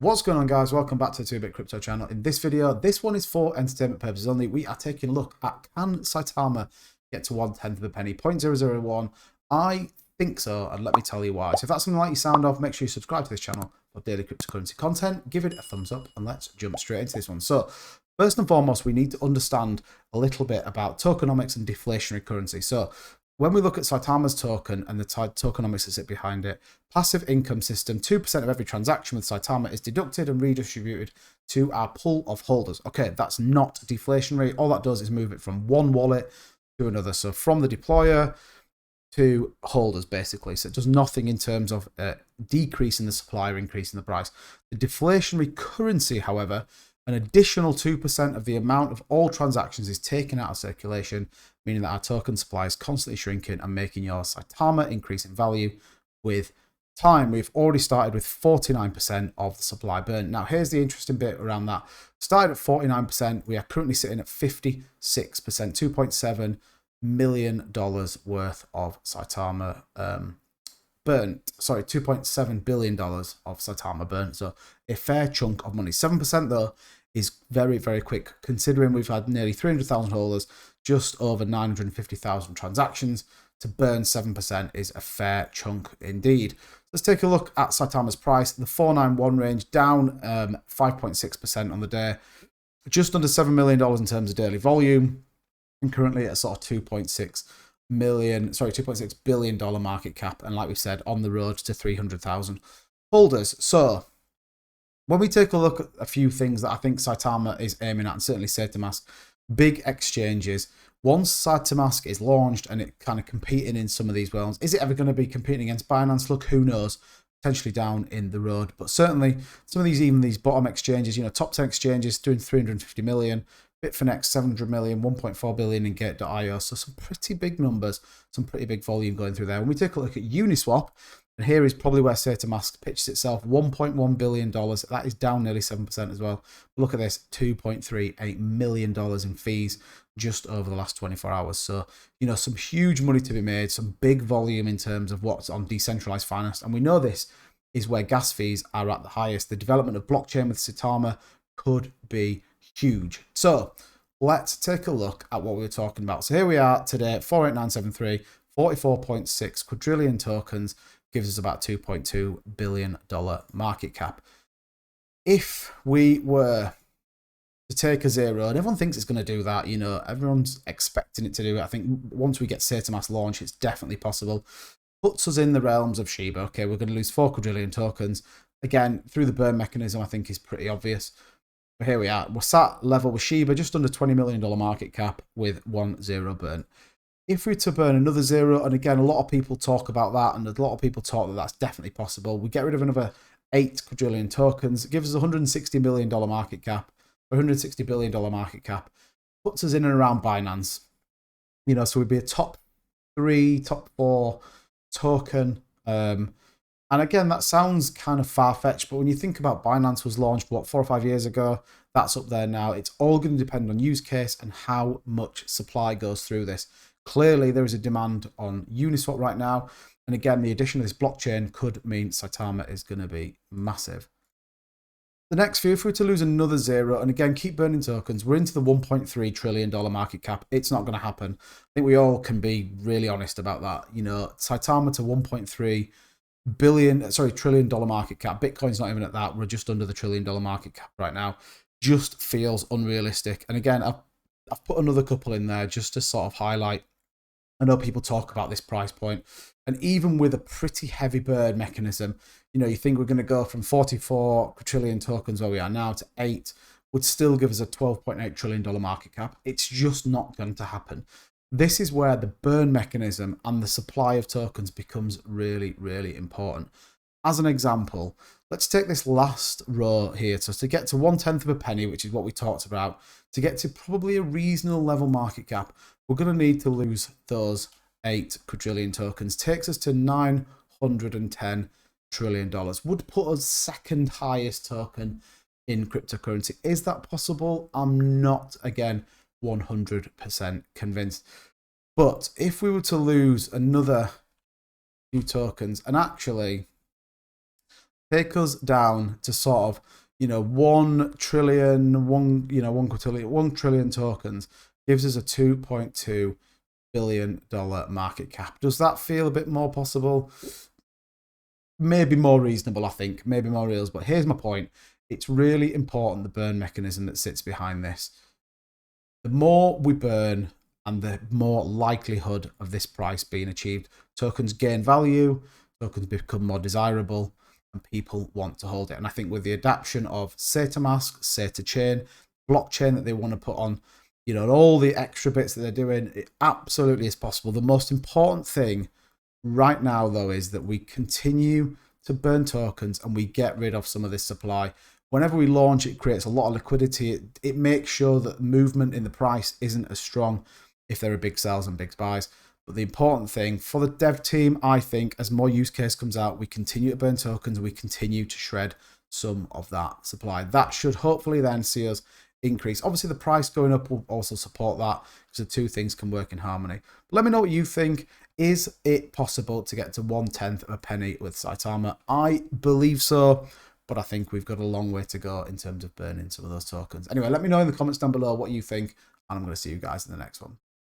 What's going on, guys? Welcome back to the 2-Bit Crypto channel. In this video, this one is for entertainment purposes only. We are taking a look at, can Saitama get to 1/10 of a penny, 0.001? I think so, and let me tell you why. So if that's something like you sound of, make sure you subscribe to this channel for daily cryptocurrency content. Give it a thumbs up, and let's jump straight into this one. So first and foremost, we need to understand a little bit about tokenomics and deflationary currency. So when we look at Saitama's token and the tokenomics that sit behind it, passive income system, 2% of every transaction with Saitama is deducted and redistributed to our pool of holders. Okay, that's not deflationary. All that does is move it from one wallet to another. So from the deployer to holders, basically. So it does nothing in terms of decreasing the supply or increasing the price. The deflationary currency, however, an additional 2% of the amount of all transactions is taken out of circulation, meaning that our token supply is constantly shrinking and making your Saitama increase in value with time. We've already started with 49% of the supply burn. Now, here's the interesting bit around that. Started at 49%. We are currently sitting at 56%, $2.7 million worth of Saitama burnt. Sorry, $2.7 billion of Saitama burnt. So a fair chunk of money. 7% though is very, very quick, considering we've had nearly 300,000 holders, just over 950,000 transactions. To burn 7% is a fair chunk indeed. Let's take a look at Saitama's price. The 491 range down 5.6% on the day, just under $7 million in terms of daily volume, and currently at sort of $2.6 billion market cap, and like we said, on the road to 300,000 holders. So when we take a look at a few things that I think Saitama is aiming at, and certainly Saitamask, big exchanges. Once Saitamask is launched and it kind of competing in some of these realms, is it ever going to be competing against Binance? Look, who knows? Potentially down in the road, but certainly some of these, even these bottom exchanges, you know, top 10 exchanges doing 350 million, Bitfinex 700 million, 1.4 billion in Gate.io. So some pretty big numbers, some pretty big volume going through there. When we take a look at Uniswap, and here is probably where Saitamask pitches itself, $1.1 billion. That is down nearly 7% as well. Look at this, $2.38 million in fees just over the last 24 hours. So, you know, some huge money to be made, some big volume in terms of what's on decentralized finance. And we know this is where gas fees are at the highest. The development of blockchain with Saitama could be huge. So let's take a look at what we were talking about. So here we are today, 48973, 44.6 quadrillion tokens, gives us about $2.2 billion market cap. If we were to take a zero, and everyone thinks it's going to do that, you know, everyone's expecting it to do it. I think once we get Saitamask launch, it's definitely possible. Puts us in the realms of Shiba. Okay, we're going to lose 4 quadrillion tokens. Again, through the burn mechanism, I think is pretty obvious. But here we are. We're sat level with Shiba, just under $20 million market cap with 1 0 burn. If we were to burn another 0, and again, a lot of people talk about that, and a lot of people talk that that's definitely possible. We get rid of another 8 quadrillion tokens. It gives us $160 million market cap, $160 billion market cap. Puts us in and around Binance. You know, so we'd be a top 3, top 4 token. And again, that sounds kind of far-fetched, but when you think about Binance was launched, what, 4 or 5 years ago, that's up there now. It's all going to depend on use case and how much supply goes through this. Clearly, there is a demand on Uniswap right now. And again, the addition of this blockchain could mean Saitama is going to be massive. The next few, if we were to lose another 0, and again, keep burning tokens, we're into the $1.3 trillion market cap. It's not going to happen. I think we all can be really honest about that. You know, Saitama to 1.3 trillion dollar market cap. Bitcoin's not even at that. We're just under the $1 trillion market cap right now. Just feels unrealistic. And again, I've put another couple in there just to sort of highlight. I know people talk about this price point, and even with a pretty heavy burn mechanism, you know, you think we're going to go from 44 trillion tokens where we are now to 8, would still give us a $12.8 trillion market cap. It's just not going to happen. This is where the burn mechanism and the supply of tokens becomes really, really important. As an example, let's take this last row here. So to get to 1/10 of a penny, which is what we talked about, to get to probably a reasonable level market cap, we're going to need to lose those 8 quadrillion tokens. Takes us to $910 trillion. Would put us second highest token in cryptocurrency. Is that possible? I'm not, again, 100% convinced. But if we were to lose another few tokens, and actually, take us down to sort of, 1 trillion, 1 trillion tokens gives us a $2.2 billion market cap. Does that feel a bit more possible? Maybe more reasonable, I think. Maybe more reals. But here's my point. It's really important, the burn mechanism that sits behind this. The more we burn and the more likelihood of this price being achieved. Tokens gain value, tokens become more desirable, and people want to hold it. And I think with the adaptation of Saitamask, Chain, blockchain that they want to put on, and all the extra bits that they're doing, it absolutely is possible. The most important thing right now, though, is that we continue to burn tokens and we get rid of some of this supply. Whenever we launch, it creates a lot of liquidity. It makes sure that movement in the price isn't as strong if there are big sells and big buys. But the important thing for the dev team, I think, as more use case comes out, we continue to burn tokens and we continue to shred some of that supply. That should hopefully then see us increase. Obviously, the price going up will also support that because the two things can work in harmony. But let me know what you think. Is it possible to get to 1/10 of a penny with Saitama? I believe so, but I think we've got a long way to go in terms of burning some of those tokens. Anyway, let me know in the comments down below what you think, and I'm going to see you guys in the next one.